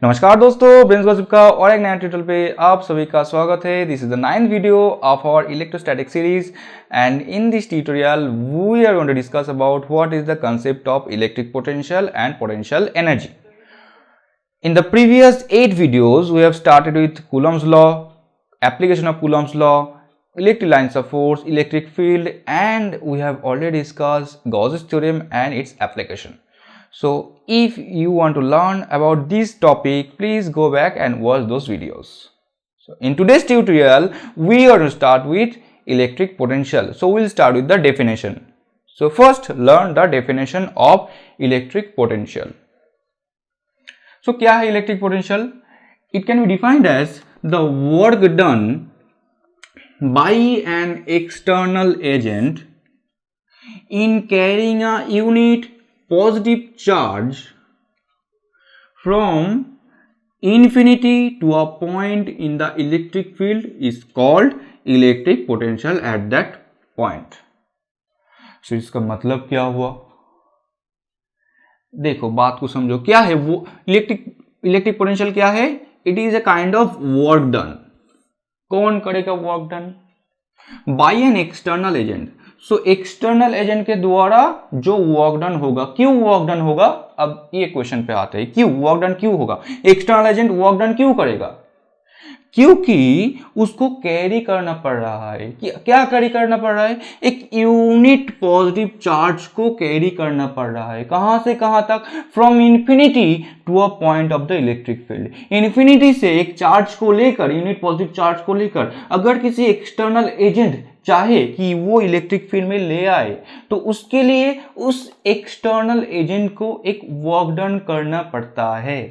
नमस्कार दोस्तों, brains gossip का और एक नया ट्यूटोरियल पे आप सभी का स्वागत है। This is the 9th video of our electrostatic series and in this tutorial we are going to discuss about what is the concept of electric potential and potential energy. In the previous 8 videos we have started with Coulomb's law, application of Coulomb's law, electric lines of force, electric field, and we have already discussed Gauss's theorem and its application. So if you want to learn about this topic, please go back and watch those videos. So in today's tutorial we are going to start with electric potential. So we'll start with the definition. So first learn the definition of electric potential. So क्या है electric potential? It can be defined as the work done by an external agent in carrying a unit positive charge from infinity to a point in the electric field is called electric potential at that point. So इसका मतलब क्या हुआ? देखो बात को समझो, क्या है वो इलेक्ट्रिक पोटेंशियल क्या है? It is a kind of work done. कौन करेगा work done? By an external agent. So external agent के द्वारा जो वर्क डन होगा. क्यों वर्क डन होगा? अब ये क्वेश्चन पे आते हैं, क्यों वर्क डन क्यों होगा? एक्सटर्नल एजेंट वर्क डन क्यों करेगा? क्योंकि उसको कैरी करना पड़ रहा है. क्या कैरी करना पड़ रहा है? एक यूनिट पॉजिटिव चार्ज को कैरी करना पड़ रहा है. कहां से कहां तक? From infinity to a point of the electric field. Infinity से एक चार्ज को लेकर, यूनिट पॉजिटिव चार्ज को लेकर अगर किसी एक्सटर्नल एजेंट चाहे कि वो इलेक्ट्रिक फील्ड में ले आए, तो उसके लिए उस एक्सटर्नल एजेंट को एक वर्क डन करना पड़ता है.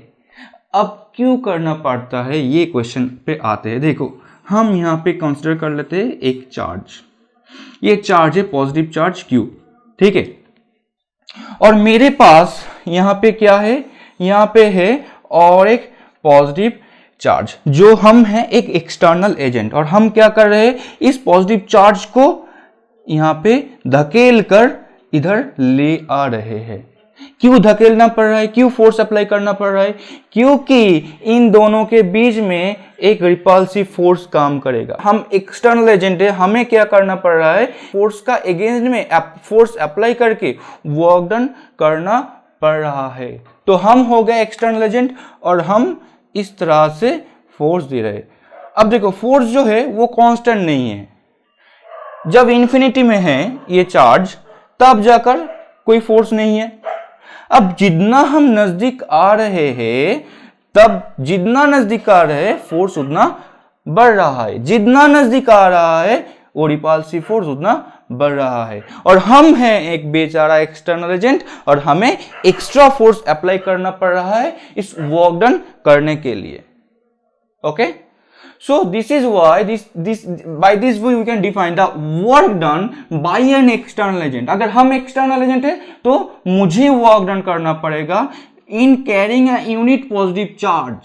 अब क्यों करना पड़ता है, ये क्वेश्चन पे आते हैं. देखो हम यहां पे कंसीडर कर लेते हैं एक चार्ज. ये चार्ज है पॉजिटिव चार्ज Q, ठीक है. और मेरे पास यहां पे क्या है? यहां पे है और एक पॉजिटिव चार्ज, जो हम हैं एक एक्सटर्नल एजेंट. और हम क्या कर रहे हैं? इस पॉजिटिव चार्ज को यहां पे धकेल कर इधर ले आ रहे हैं. क्यों धकेलना पड़ रहा है? क्यों फोर्स अप्लाई करना पड़ रहा है? क्योंकि इन दोनों के बीच में एक रिपल्सिव फोर्स काम करेगा. हम एक्सटर्नल एजेंट है, हमें क्या करना पड़ रहा है? फोर्स का अगेंस्ट में फोर्स अप्लाई करके वर्क डन करना पड़ रहा है. तो हम हो गए एक्सटर्नल एजेंट और हम इस तरह से फोर्स दे रहे. अब देखो फोर्स जो है वो कांस्टेंट नहीं है. जब इंफिनिटी में है ये चार्ज, तब जाकर कोई फोर्स नहीं है. अब जितना हम नजदीक आ रहे हैं, तब जितना नजदीक आ रहे हैं फोर्स उतना बढ़ रहा है. जितना नजदीक आ रहा है वो रिपल्सिव फोर्स उतना बढ़ रहा है. और हम हैं एक बेचारा एक्सटर्नल एजेंट और हमें एक्स्ट्रा फोर्स अप्लाई करना पड़ रहा है इस वर्क डन करने के लिए. Okay, so this is why by this way we can define the work done by an external agent. अगर हम एक्सटर्नल एजेंट है तो मुझे वर्क डन करना पड़ेगा in carrying a unit positive charge.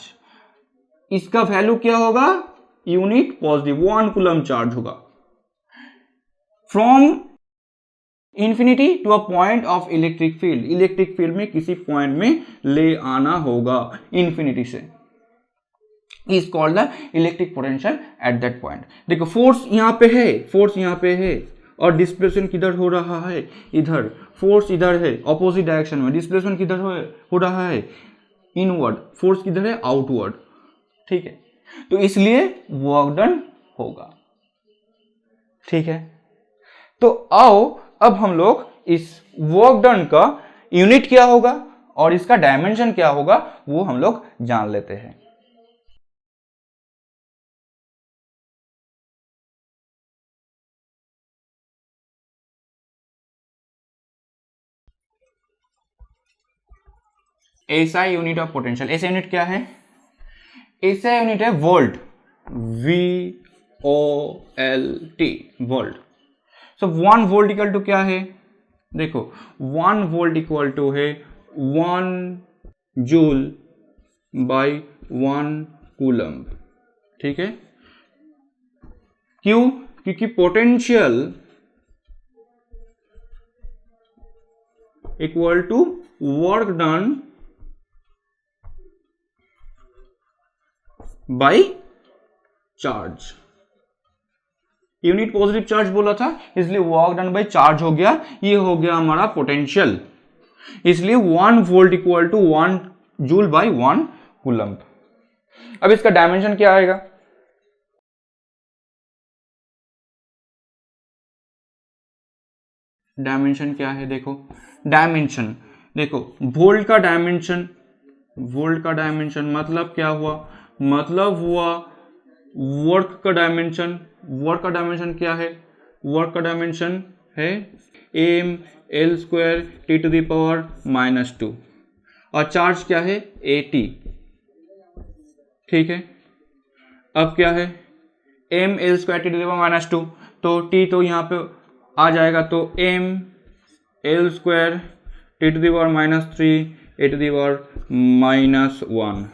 इसका वैल्यू क्या होगा? यूनिट पॉजिटिव 1 कूलम चार्ज होगा. From infinity to a point of electric field. Electric field में किसी पॉइंट में ले आना होगा इंफिनिटी से. is called the electric potential at that point. देखो फोर्स यहाँ पे है, फोर्स यहाँ पे है और डिस्प्लेसमेंट किधर हो रहा है? इधर. फोर्स इधर है ऑपोजिट डायरेक्शन में. डिस्प्लेसमेंट किधर हो रहा है? इनवर्ड. फोर्स किधर है? आउटवर्ड. ठीक है, तो इसलिए वर्क डन होगा. ठीक है, तो आओ अब हम लोग इस वर्क डन का यूनिट क्या होगा और इसका डायमेंशन क्या होगा वो हम लोग जान लेते हैं. SI unit of potential. SI unit क्या है? एसआई यूनिट है volt. VOLT, volt. So 1 volt equal to क्या है? देखो 1 वोल्ट इक्वल टू है 1 जूल बाय 1 कूलम. ठीक है, क्यों? क्योंकि potential equal to work done by charge, unit positive charge बोला था इसलिए वर्क डन बाई चार्ज हो गया, ये हो गया हमारा पोटेंशियल, इसलिए 1 volt equal to 1 joule by 1 coulomb. अब इसका डायमेंशन क्या आएगा, डायमेंशन क्या है, देखो डायमेंशन, देखो वोल्ट का डायमेंशन, वोल्ट का डायमेंशन मतलब क्या हुआ, मतलब हुआ वर्क का डायमेंशन, वर्क का डायमेंशन क्या है, वर्क का डायमेंशन है M L square T to the power -2 और चार्ज क्या है AT, ठीक है। अब क्या है M L square T to the power -2, तो टी तो यहाँ पे आ जाएगा, तो M L square T to the power -3 A to the power -1।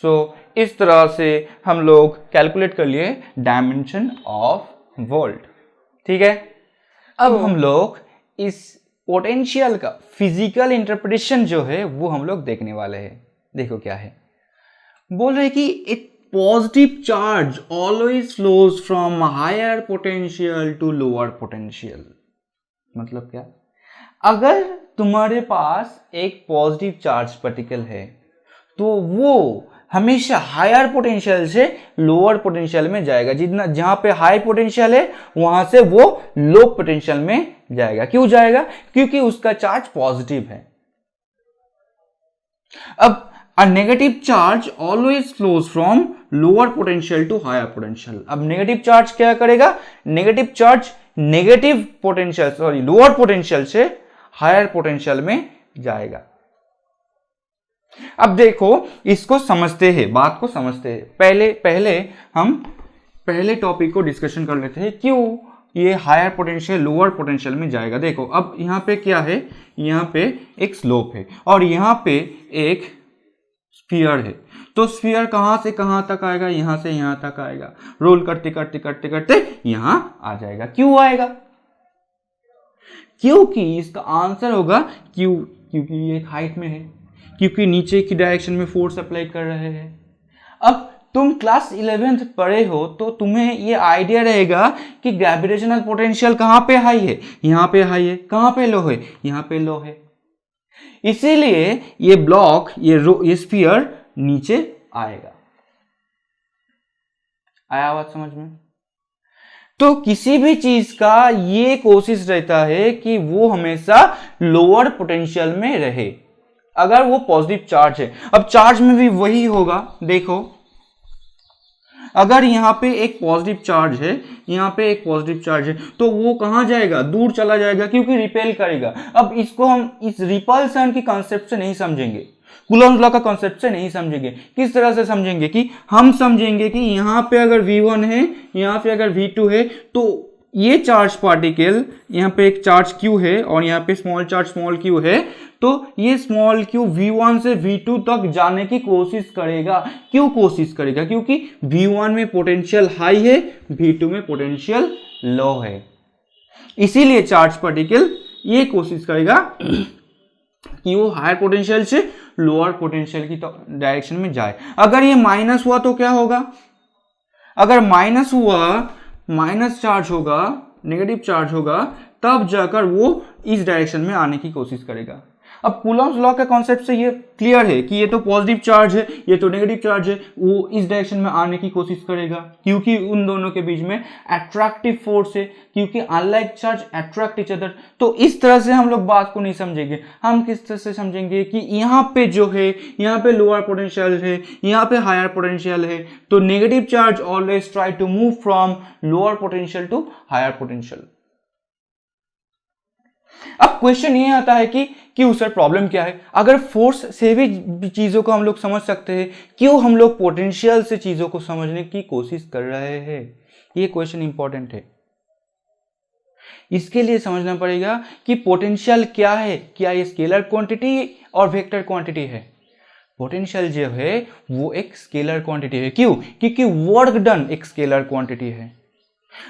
So इस तरह से हम लोग कैलकुलेट कर लिए डायमेंशन ऑफ वोल्ट, ठीक है। अब हम लोग इस पोटेंशियल का फिजिकल इंटरप्रिटेशन जो है वो हम लोग देखने वाले हैं। देखो क्या है, बोल रहे कि एक positive charge always flows from higher potential to lower potential. मतलब क्या, अगर तुम्हारे पास एक पॉजिटिव चार्ज पार्टिकल है तो वो हमेशा हायर पोटेंशियल से लोअर पोटेंशियल में जाएगा, जितना जहां पे हाई पोटेंशियल है वहां से वो लो पोटेंशियल में जाएगा। क्यों जाएगा, क्योंकि उसका चार्ज पॉजिटिव है। अब a negative charge always flows from lower potential to higher potential। अब नेगेटिव चार्ज क्या करेगा, negative charge negative potential sorry lower potential से हायर पोटेंशियल में जाएगा। अब देखो इसको समझते हैं, बात को समझते हैं। पहले हम पहले टॉपिक को डिस्कशन कर लेते हैं, क्यों ये हायर पोटेंशियल लोअर पोटेंशियल में जाएगा। देखो अब यहाँ पे क्या है, यहाँ पे एक स्लोप है और यहाँ पे एक स्फीयर है, तो स्फीयर कहां से कहां तक आएगा, यहां से यहां तक आएगा, रोल करते करते करते करते यहां आ जाएगा। क्यों आएगा, क्योंकि इसका आंसर होगा क्यों, क्योंकि ये हाइट में है, क्योंकि नीचे की डायरेक्शन में फोर्स अप्लाई कर रहे हैं। अब तुम क्लास 11th पढ़े हो तो तुम्हें ये आइडिया रहेगा कि ग्रेविटेशनल पोटेंशियल कहां पे हाई है, यहां पे हाई है, कहां पे लो है, यहां पे लो है। इसीलिए ये ब्लॉक ये स्फीयर नीचे आएगा। आया बात समझ में। तो किसी भी चीज का ये कोशिश रहता है कि वो हमेशा लोअर पोटेंशियल में रहे, अगर वो पॉजिटिव चार्ज है। अब चार्ज में भी वही होगा। देखो अगर यहाँ पे एक पॉजिटिव चार्ज है, यहाँ पे एक पॉजिटिव चार्ज है, तो वो कहाँ जाएगा, दूर चला जाएगा, क्योंकि रिपेल करेगा। अब इसको हम इस रिपल्सन की कॉन्सेप्ट से नहीं समझेंगे, कूलॉम्स लॉ का कॉन्सेप्ट से नहीं समझेंगे। किस तरह से समझेंगे कि हम समझेंगे कि यहाँ पे अगर V1 है, यहाँ पे अगर V2 है, तो ये चार्ज पार्टिकल, यहाँ पे एक चार्ज Q है और यहाँ पे स्मॉल चार्ज स्मॉल q है, तो ये स्मॉल q V1 से V2 तक जाने की कोशिश करेगा। क्यों कोशिश करेगा, क्योंकि V1 में पोटेंशियल हाई है, V2 में पोटेंशियल लो है। इसीलिए चार्ज पार्टिकल ये कोशिश करेगा कि वो हायर पोटेंशियल से लोअर पोटेंशियल की डायरेक्शन में जाए। अगर ये माइनस हुआ तो क्या होगा, अगर माइनस हुआ, माइनस चार्ज होगा, नेगेटिव चार्ज होगा, तब जाकर वो इस डायरेक्शन में आने की कोशिश करेगा। अब कूलॉम्स लॉ के कॉन्सेप्ट से ये क्लियर है कि ये तो पॉजिटिव चार्ज है, ये तो नेगेटिव चार्ज है, वो इस डायरेक्शन में आने की कोशिश करेगा, क्योंकि उन दोनों के बीच में अट्रैक्टिव फोर्स है, क्योंकि unlike charge attract each other. तो इस तरह से हम लोग बात को नहीं समझेंगे। हम किस तरह से समझेंगे कि यहाँ पे जो है, यहाँ पे लोअर पोटेंशियल है, यहाँ पे हायर पोटेंशियल है, तो negative charge always try to move from lower potential to higher potential. अब क्वेश्चन ये आता है कि सर प्रॉब्लम क्या है। अगर फोर्स से भी चीजों को हम लोग समझ सकते हैं, क्यों हम लोग पोटेंशियल से चीजों को समझने की कोशिश कर रहे हैं, ये क्वेश्चन इंपॉर्टेंट है। इसके लिए समझना पड़ेगा कि पोटेंशियल क्या है, क्या ये स्केलर क्वांटिटी और वेक्टर क्वांटिटी है। पोटेंशियल जो है वो एक स्केलर क्वांटिटी है। क्यों, क्योंकि वर्क डन एक स्केलर क्वांटिटी है।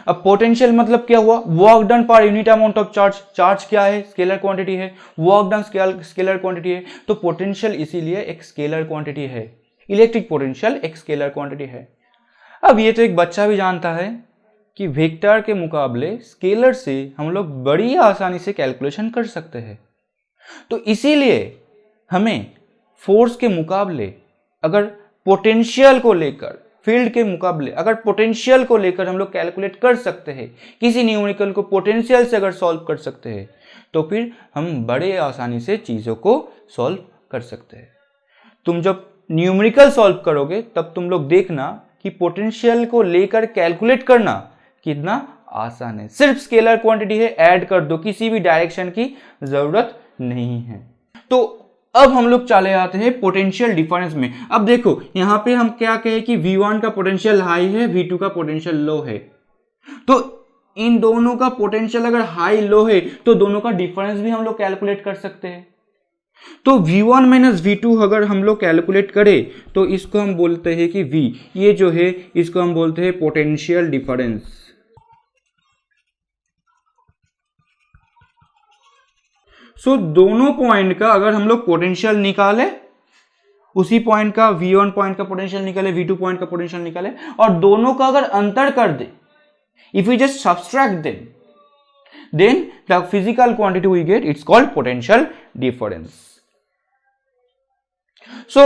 अब पोटेंशियल मतलब क्या हुआ, work done per unit amount of charge. Charge क्या है, स्केलर क्वांटिटी है, वर्क डन स्केलर क्वांटिटी है, तो पोटेंशियल इसीलिए एक स्केलर क्वांटिटी है। इलेक्ट्रिक पोटेंशियल एक स्केलर क्वांटिटी है। अब ये तो एक बच्चा भी जानता है कि वेक्टर के मुकाबले स्केलर से हम लोग बड़ी आसानी से कैलकुलेशन कर सकते हैं। तो इसीलिए हमें फोर्स के मुकाबले अगर पोटेंशियल को लेकर, फील्ड के मुकाबले अगर पोटेंशियल को लेकर हम लोग कैलकुलेट कर सकते हैं, किसी न्यूमेरिकल को पोटेंशियल से अगर सॉल्व कर सकते हैं, तो फिर हम बड़े आसानी से चीज़ों को सॉल्व कर सकते हैं। तुम जब न्यूमेरिकल सॉल्व करोगे तब तुम लोग देखना कि पोटेंशियल को लेकर कैलकुलेट करना कितना आसान है। सिर्फ स्केलर क्वांटिटी है, ऐड कर दो, किसी भी डायरेक्शन की जरूरत नहीं है। तो अब हम लोग चले आते हैं पोटेंशियल डिफरेंस में। अब देखो यहां पे हम क्या कहें कि V1 का पोटेंशियल हाई है, V2 का पोटेंशियल लो है। तो इन दोनों का पोटेंशियल अगर हाई लो है तो दोनों का डिफरेंस भी हम लोग कैलकुलेट कर सकते हैं। तो V1 माइनस V2 अगर हम लोग कैलकुलेट करें तो इसको हम बोलते हैं कि V, ये जो है इसको हम बोलते हैं पोटेंशियल डिफरेंस। सो दोनों पॉइंट का अगर हम लोग पोटेंशियल निकाले, उसी पॉइंट का V1 पॉइंट का पोटेंशियल निकाले, V2 पॉइंट का पोटेंशियल निकाले, और दोनों का अगर अंतर कर दे, if we just subtract them, then the physical quantity we get, it's called potential difference. So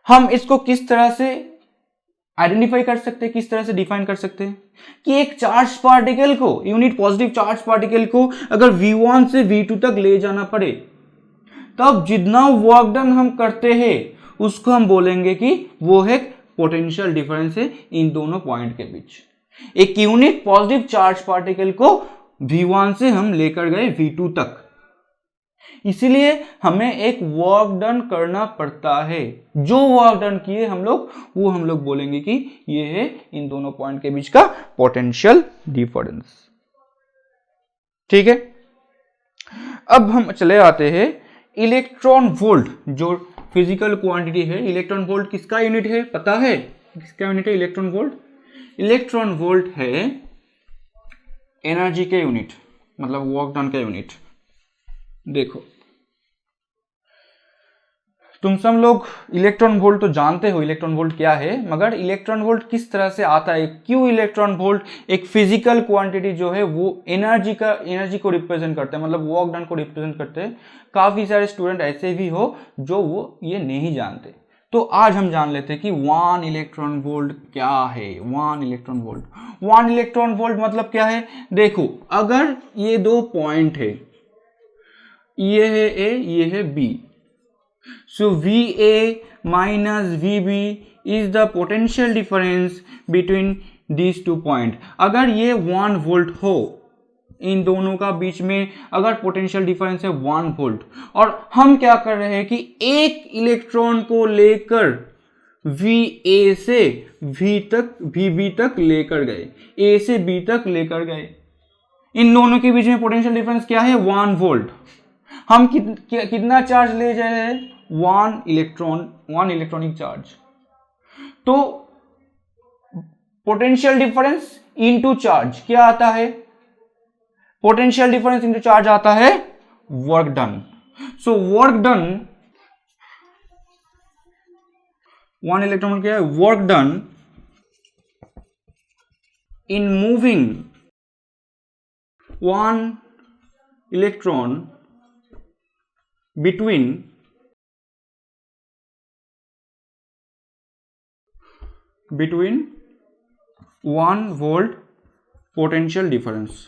हम इसको किस तरह से आइडेंटिफाई कर सकते हैं, किस तरह से डिफाइन कर सकते हैं कि एक चार्ज पार्टिकल को, यूनिट पॉजिटिव चार्ज पार्टिकल को अगर V1 से V2 तक ले जाना पड़े, तब जितना वर्क डन हम करते हैं उसको हम बोलेंगे कि वो है पोटेंशियल डिफरेंस है इन दोनों पॉइंट के बीच। एक यूनिट पॉजिटिव चार्ज पार्टिकल को V1 से हम लेकर गए V2 तक, इसलिए हमें एक वर्क डन करना पड़ता है। जो वर्क डन किए हम लोग, वो हम लोग बोलेंगे कि ये है इन दोनों पॉइंट के बीच का पोटेंशियल डिफरेंस। ठीक है, अब हम चले आते हैं इलेक्ट्रॉन वोल्ट, जो फिजिकल क्वांटिटी है। इलेक्ट्रॉन वोल्ट किसका यूनिट है, पता है किसका यूनिट है इलेक्ट्रॉन वोल्ट? इलेक्ट्रॉन वोल्ट है एनर्जी के यूनिट, मतलब वर्क डन का यूनिट। देखो तुम सब लोग इलेक्ट्रॉन वोल्ट तो जानते हो इलेक्ट्रॉन वोल्ट क्या है, मगर इलेक्ट्रॉन वोल्ट किस तरह से आता है, क्यों इलेक्ट्रॉन वोल्ट एक फिजिकल क्वांटिटी जो है वो एनर्जी को रिप्रेजेंट करते हैं, मतलब वर्क डन को रिप्रेजेंट करते हैं। काफी सारे स्टूडेंट ऐसे भी हो जो वो ये नहीं जानते। तो आज हम जान लेते हैं कि 1 इलेक्ट्रॉन वोल्ट क्या है। 1 इलेक्ट्रॉन वोल्ट, 1 इलेक्ट्रॉन वोल्ट मतलब क्या है? देखो अगर ये दो पॉइंट है, ये है ए, ये है B, so VA minus VB is the potential difference between these two point। अगर ये 1 वोल्ट हो, इन दोनों का बीच में अगर पोटेंशियल डिफरेंस है 1 वोल्ट, और हम क्या कर रहे हैं कि एक इलेक्ट्रॉन को लेकर VA से VB तक लेकर गए, A से B तक लेकर गए, इन दोनों के बीच में पोटेंशियल डिफरेंस क्या है? 1 वोल्ट। हम कितना चार्ज ले जा रहे हैं? 1 इलेक्ट्रॉनिक चार्ज। तो पोटेंशियल डिफरेंस इनटू चार्ज क्या आता है? पोटेंशियल डिफरेंस इनटू चार्ज आता है work done. So work done, 1 electron क्या है? Work done in moving 1 electron between 1 volt potential difference.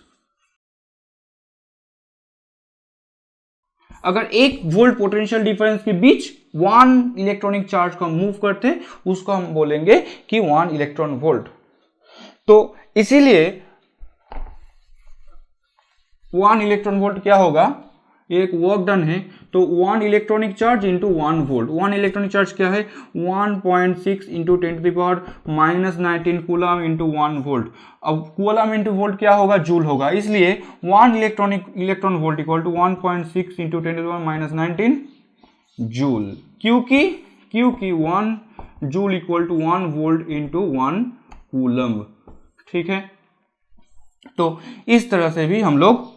अगर 1 वोल्ट पोटेंशियल डिफरेंस के बीच 1 इलेक्ट्रॉनिक चार्ज को मूव करते, उसको हम बोलेंगे कि 1 इलेक्ट्रॉन वोल्ट। तो इसीलिए 1 इलेक्ट्रॉन वोल्ट क्या होगा? एक वर्क डन है तो 1 electronic charge into 1 volt. 1 electronic charge क्या है? 1.6 इंटू 10⁻⁻19 कूलम इंटू 1 वोल्ट। अब कूलम इंटू वोल्ट क्या होगा? जूल होगा। इसलिए 1 electron volt equal to 1.6 into 10⁻⁻19 joule, क्योंकि 1 joule equal to 1 volt into 1 coulomb. ठीक है, तो इस तरह से भी हम लोग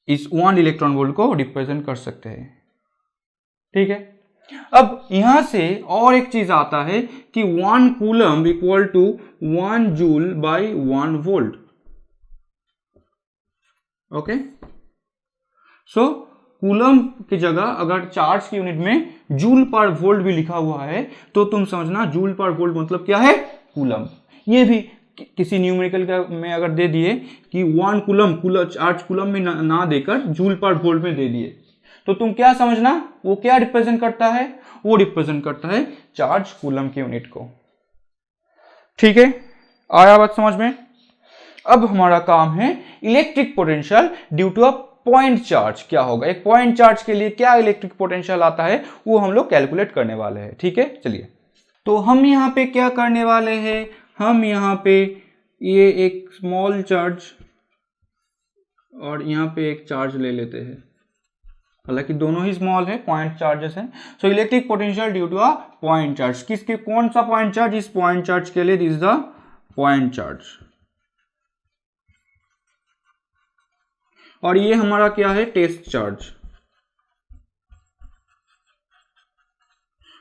इस 1 इलेक्ट्रॉन वोल्ट को रिप्रेजेंट कर सकते हैं। ठीक है, अब यहां से और एक चीज आता है कि 1 coulomb equal to 1 joule by 1 volt. Okay, so coulomb की जगह अगर चार्ज की यूनिट में जूल पर वोल्ट भी लिखा हुआ है तो तुम समझना जूल पर वोल्ट मतलब क्या है, कूलम। ये भी किसी न्यूमेरिकल में अगर दे दिए कि 1 कूलम चार्ज कूलम में ना देकर जूल पर वोल्ट में दे दिए तो तुम क्या समझना वो क्या रिप्रेजेंट करता है, वो रिप्रेजेंट करता है चार्ज कूलम की यूनिट को। ठीक है, आया बात समझ में। अब हमारा काम है electric potential due to a point charge क्या होगा। एक पॉइंट चार्ज के लिए क्या इलेक्ट्रिक पोटेंशियल आता है वो हम लोग कैलकुलेट करने वाले हैं। ठीक है, चलिए तो हम यहाँ पे क्या करने वाले हैं, हम यहाँ पे ये एक स्मॉल चार्ज और यहाँ पे एक चार्ज ले लेते हैं, हालांकि दोनों ही स्मॉल है, पॉइंट चार्जेस हैं। So electric potential due to a point charge, किसके कौन सा पॉइंट चार्ज, इस पॉइंट चार्ज के लिए this is the point charge. और ये हमारा क्या है, टेस्ट चार्ज।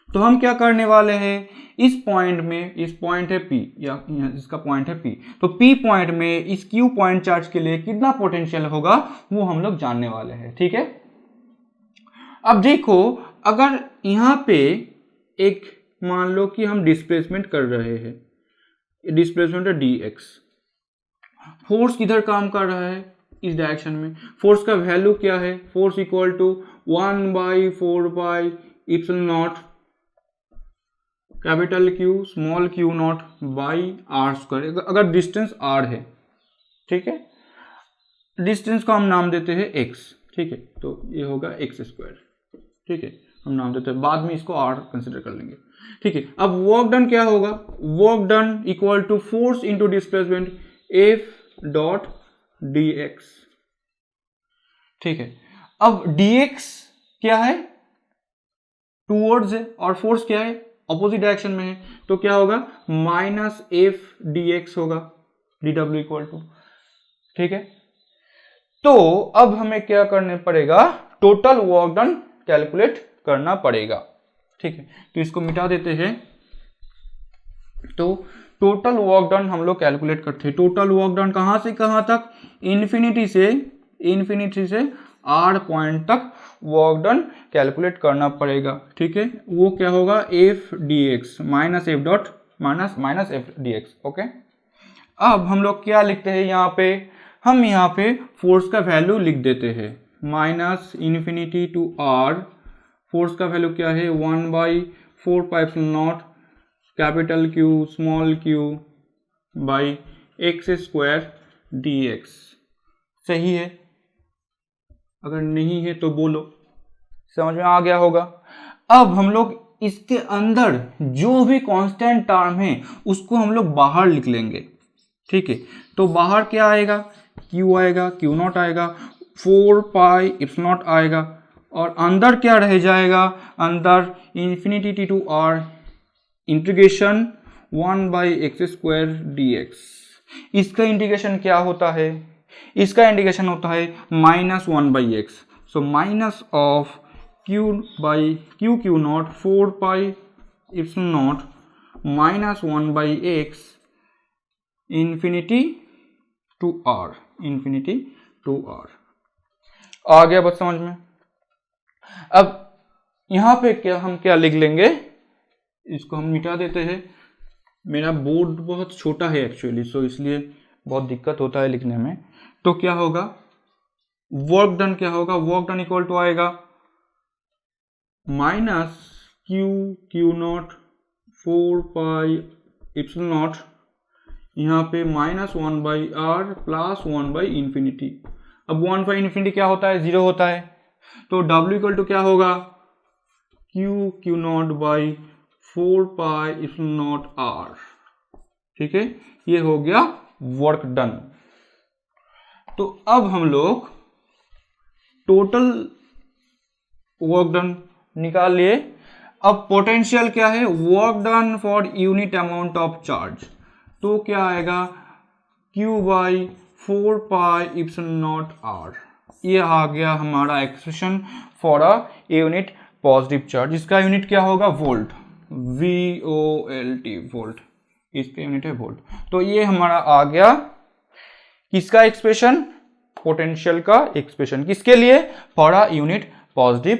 तो हम क्या करने वाले हैं, इस पॉइंट में, इस पॉइंट है P या इसका पॉइंट है P, तो P पॉइंट में इस Q पॉइंट चार्ज के लिए कितना पोटेंशियल होगा वो हम लोग जानने वाले हैं। ठीक है, अब देखो अगर यहां पे एक मान लो कि हम डिस्प्लेसमेंट कर रहे हैं, डिस्प्लेसमेंट है dx, फोर्स किधर काम कर रहा है, इस डायरेक्शन में। फोर्स का वैल्यू क्या है, force equal to 1/4 pi epsilon naught capital Q small q naught by r square, अगर डिस्टेंस r है। ठीक है, डिस्टेंस को हम नाम देते हैं x। ठीक है, तो ये होगा x स्क्वायर। ठीक है, हम नाम देते हैं, बाद में इसको r कंसिडर कर लेंगे। ठीक है, अब वर्क डन क्या होगा, work done equal to force into displacement F dot dx। ठीक है, अब dx क्या है, टूवर्ड्स है, और फोर्स क्या है, ऑपोजिट डायरेक्शन में है, तो क्या होगा माइनस एफ dx होगा, dw इक्वल टू। ठीक है, तो अब हमें क्या करने पड़ेगा, टोटल वर्क डन कैलकुलेट करना पड़ेगा। ठीक है, तो इसको मिटा देते हैं। तो टोटल वर्क डन हम लोग कैलकुलेट करते हैं। टोटल वर्क डन कहां से कहां तक, इन्फिनिटी से r पॉइंट तक वर्क डन कैलकुलेट करना पड़ेगा। ठीक है, वो क्या होगा, F dx minus F dot minus F dx। Okay, अब हम लोग क्या लिखते हैं यहाँ पे, हम यहाँ पे फोर्स का वैल्यू लिख देते हैं, minus infinity to r, force का वैल्यू क्या है 1/4 pi epsilon naught capital Q small q by x square dx। सही है, अगर नहीं है तो बोलो, समझ में आ गया होगा। अब हम लोग इसके अंदर जो भी कांस्टेंट टर्म है उसको हम लोग बाहर लिख लेंगे। ठीक है, तो बाहर क्या आएगा, Q आएगा, Q नॉट आएगा, 4 पाई एप्सिलॉन नॉट आएगा, और अंदर क्या रह जाएगा, अंदर infinity to r integration 1/x square dx। इसका इंटीग्रेशन क्या होता है, इसका इंटीग्रेशन होता है -1/x, so minus of q naught 4 pi epsilon naught -1/x infinity to r। आ गया बात समझ में। अब यहां पे हम क्या लिख लेंगे, इसको हम मिटा देते हैं। मेरा बोर्ड बहुत छोटा है एक्चुअली, सो इसलिए बहुत दिक्कत होता है लिखने में। तो क्या होगा, वर्क डन क्या होगा, वर्क डन इक्वल टू आएगा minus Q not 4 pi epsilon not, यहाँ पे -1/r प्लस 1/इन्फिनिटी। अब 1/इन्फिनिटी क्या होता है, 0 होता है, तो W इक्वल टू क्या होगा, Q not by 4 pi epsilon not r। ठीक है, ये हो गया वर्क डन। तो अब हम लोग टोटल वर्क डन निकाल लिए। अब पोटेंशियल क्या है, work done for unit amount of charge, तो क्या आएगा Q by 4 pi epsilon not r। ये आ गया हमारा expression for a unit positive charge, इसका यूनिट क्या होगा, वोल्ट, VOLT, वोल्ट, इसका यूनिट है वोल्ट। तो ये हमारा आ गया किसका एक्सप्रेशन, पोटेंशियल का एक्सप्रेशन, किसके लिए, for a unit positive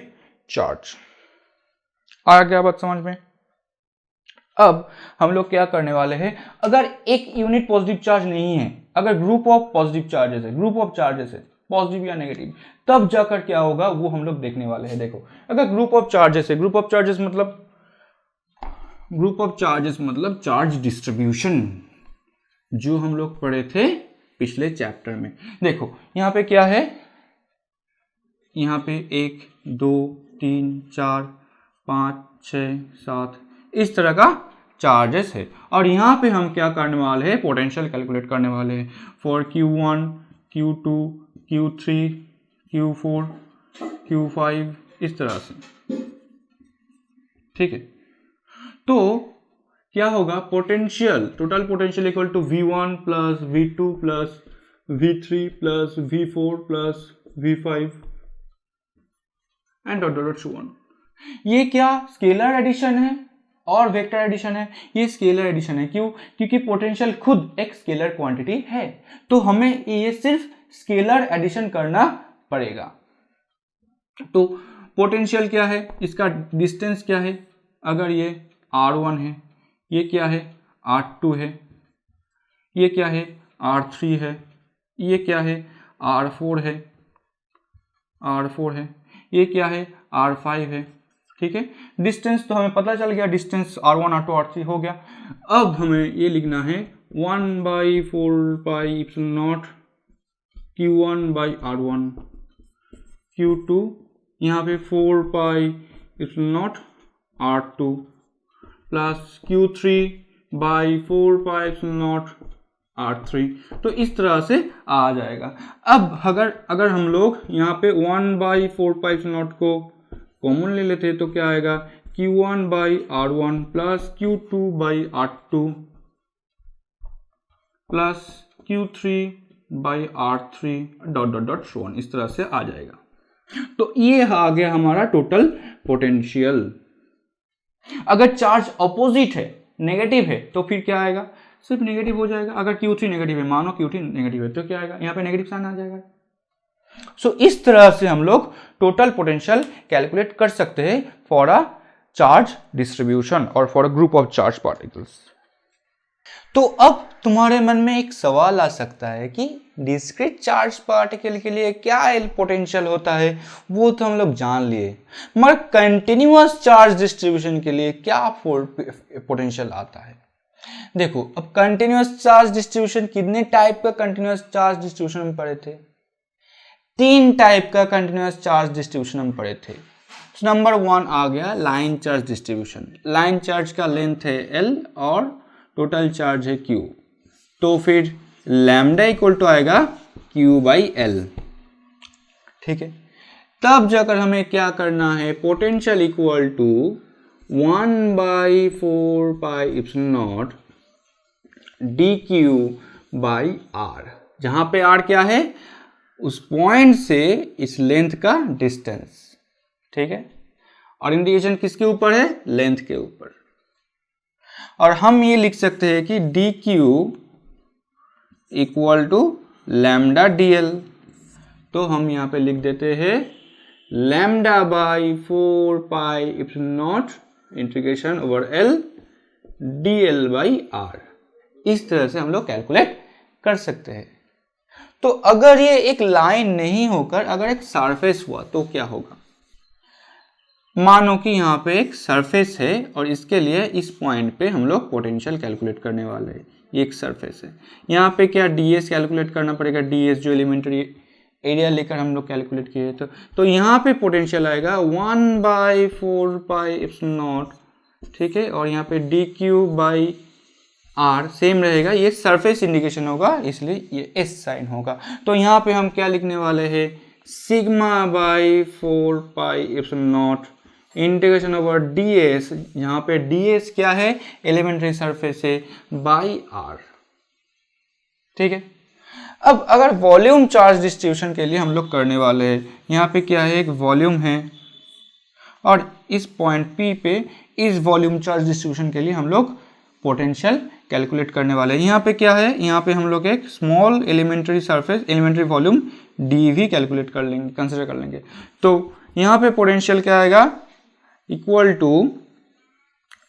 charge. आ गया बात समझ में। अब हम लोग क्या करने वाले हैं, अगर एक यूनिट पॉजिटिव चार्ज नहीं है, अगर ग्रुप ऑफ पॉजिटिव चार्जेस है, ग्रुप ऑफ चार्जेस है पॉजिटिव या नेगेटिव, तब जाकर क्या होगा वो हम लोग देखने वाले हैं। देखो अगर ग्रुप ऑफ चार्जेस है, ग्रुप ऑफ चार्जेस मतलब चार्ज डिस्ट्रीब्यूशन, जो हम लोग पढ़े थे पिछले चैप्टर में। देखो यहाँ पे क्या है, यहाँ पे 1 2 3 4 5 6 7 इस तरह का चार्जेस है, और यहाँ पे हम क्या करने वाले हैं, पोटेंशियल कैलकुलेट करने वाले हैं for Q1 Q2 Q3 Q4 Q5 इस तरह से, ठीक है। तो क्या होगा, potential, total potential equal to V1 plus V2 plus V3 plus V4 plus V5 and dot dot so on. ये क्या स्केलर एडिशन है और वेक्टर एडिशन है, ये स्केलर एडिशन है। क्यों, क्योंकि पोटेंशियल खुद एक स्केलर क्वांटिटी है, तो हमें ये सिर्फ स्केलर एडिशन करना पड़ेगा। तो पोटेंशियल क्या है, इसका डिस्टेंस क्या है, अगर ये R1 है, ये क्या है R2 है, ये क्या है R3 है, ये क्या है R4 है, ये क्या है R5 है, ठीक है। डिस्टेंस तो हमें पता चल गया, डिस्टेंस R1 R2 R3 हो गया। अब हमें ये लिखना है 1/4πε0 Q1/R1 Q2, यहाँ पे 4πε0 R2 प्लस Q3/4πε0 R3। तो इस तरह से आ जाएगा। अब अगर हम लोग यहाँ पे 1/4πε0 को कॉमन ले लेते तो क्या आएगा, Q1/R1 plus Q2/R2 plus Q3/R3 dot dot dot so on, इस तरह से आ जाएगा। तो ये आ गया हमारा टोटल पोटेंशियल। अगर चार्ज अपोजिट है, नेगेटिव है, तो फिर क्या आएगा, सिर्फ नेगेटिव हो जाएगा। अगर Q3 नेगेटिव है, मानो Q3 नेगेटिव है, तो क्या आएगा, यहाँ पे नेगेटिव साइन आ जाएगा। सो इस तरह से हम लोग टोटल पोटेंशियल कैलकुलेट कर सकते हैं फॉर अ चार्ज डिस्ट्रीब्यूशन और for a group of charge particles. तो अब तुम्हारे मन में एक सवाल आ सकता है कि डिस्क्रीट चार्ज पार्टिकल के लिए क्या पोटेंशियल होता है, वो तो हम लोग जान लिए, मगर कंटिन्यूअस चार्ज डिस्ट्रीब्यूशन के लिए क्या पोटेंशियल आता है। देखो अब कंटिन्यूअस चार्ज डिस्ट्रीब्यूशन, कितने टाइप का कंटिन्यूअस चार्ज डिस्ट्रीब्यूशन हम पढ़े थे, 3 टाइप का कंटिन्यूअस चार्ज डिस्ट्रीब्यूशन हम पढ़े थे। नंबर 1 आ गया line charge distribution. Line charge का लेंथ है L और टोटल चार्ज है Q, तो फिर लैम्डा इक्वल टू आएगा Q/L, ठीक है। तब जाकर हमें क्या करना है, पोटेंशियल इक्वल टू 1/4πε0 dQ/R, जहां पे R क्या है, उस पॉइंट से इस लेंथ का डिस्टेंस, ठीक है। और इंडिकेशन किसके ऊपर है, लेंथ के ऊपर। और हम ये लिख सकते हैं कि dQ equal to lambda dl, तो हम यहाँ पे लिख देते हैं λ/4πε0 इंटीग्रेशन ओवर L dl/R। इस तरह से हम लोग कैलकुलेट कर सकते हैं। तो अगर ये एक लाइन नहीं होकर अगर एक सरफेस हुआ तो क्या होगा, मानो कि यहाँ पे एक सरफेस है और इसके लिए इस पॉइंट पे हम लोग पोटेंशियल कैलकुलेट करने वाले हैं। ये एक सरफेस है, यहाँ पे क्या ds कैलकुलेट करना पड़ेगा, ds जो एलिमेंट्री एरिया लेकर हम लोग कैलकुलेट किए। तो यहाँ पे पोटेंशियल आएगा 1/4πε0, ठीक है। और यहाँ पे dQ/R सेम रहेगा, ये सरफेस इंडिकेशन होगा इसलिए ये S साइन होगा। तो यहाँ पे हम क्या लिखने वाले हैं, σ/4πε0 इंटीग्रेशन ओवर ds, यहाँ पे ds क्या है, एलिमेंट्री सरफेस है, बाई R, ठीक है। अब अगर वॉल्यूम चार्ज डिस्ट्रीब्यूशन के लिए हम लोग करने वाले हैं, यहाँ पे क्या है, एक वॉल्यूम है और इस पॉइंट P पे इस वॉल्यूम चार्ज डिस्ट्रीब्यूशन के लिए हम लोग पोटेंशियल कैलकुलेट करने वाले हैं। यहाँ पे क्या है, यहाँ पे हम लोग एक small elementary surface elementary volume dV calculate कर लेंगे, कंसिडर कर लेंगे। तो यहाँ पे पोटेंशियल क्या आएगा, equal to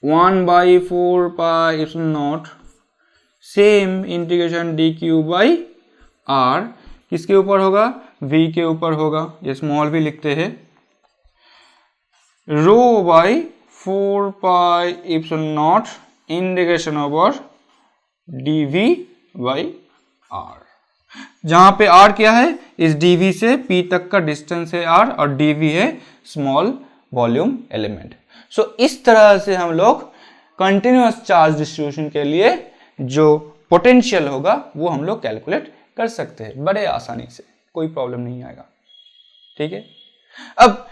1/4 pi epsilon naught same integration dq by r, किसके ऊपर होगा, v के ऊपर होगा, ये स्मॉल v लिखते हैं, rho by 4 pi epsilon not integration over dv by r, जहां पे r क्या है, इस dv से p तक का डिस्टेंस है r और dv है स्मॉल वॉल्यूम एलिमेंट। सो इस तरह से हम लोग कंटिन्यूअस चार्ज डिस्ट्रीब्यूशन के लिए जो पोटेंशियल होगा वो हम लोग कैलकुलेट कर सकते हैं बड़े आसानी से, कोई प्रॉब्लम नहीं आएगा। ठीक है, अब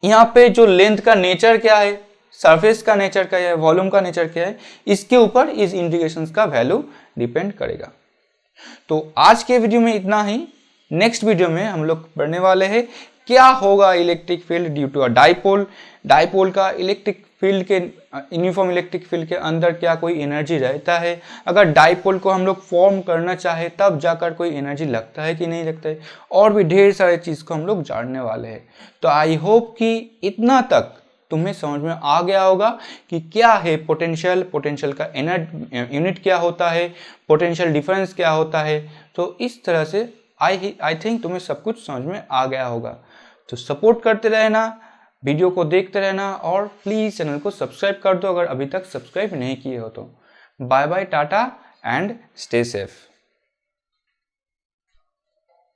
यहाँ पे जो लेंथ का नेचर क्या है, सरफेस का नेचर क्या है, वॉल्यूम का नेचर क्या है, इसके ऊपर इस इंटीग्रेशन का वैल्यू डिपेंड करेगा। तो आज के वीडियो में इतना ही। नेक्स्ट वीडियो में हम लोग पढ़ने वाले हैं क्या होगा electric field due to a dipole, dipole का इलेक्ट्रिक फील्ड के यूनिफॉर्म इलेक्ट्रिक फील्ड के अंदर क्या कोई एनर्जी रहता है, अगर डाइपोल को हम लोग फॉर्म करना चाहे तब जाकर कोई एनर्जी लगता है कि नहीं लगता है, और भी ढेर सारे चीज़ को हम लोग जानने वाले हैं। तो आई होप कि इतना तक तुम्हें समझ में आ गया होगा कि क्या है पोटेंशियल, पोटेंशियल का यूनिट क्या होता है, पोटेंशियल डिफरेंस क्या होता है। तो इस तरह से आई थिंक तुम्हें सब कुछ समझ में आ गया होगा। तो सपोर्ट करते रहना, वीडियो को देखते रहना और प्लीज़ चैनल को सब्सक्राइब कर दो अगर अभी तक सब्सक्राइब नहीं किए हो तो। Bye bye, tata and stay safe.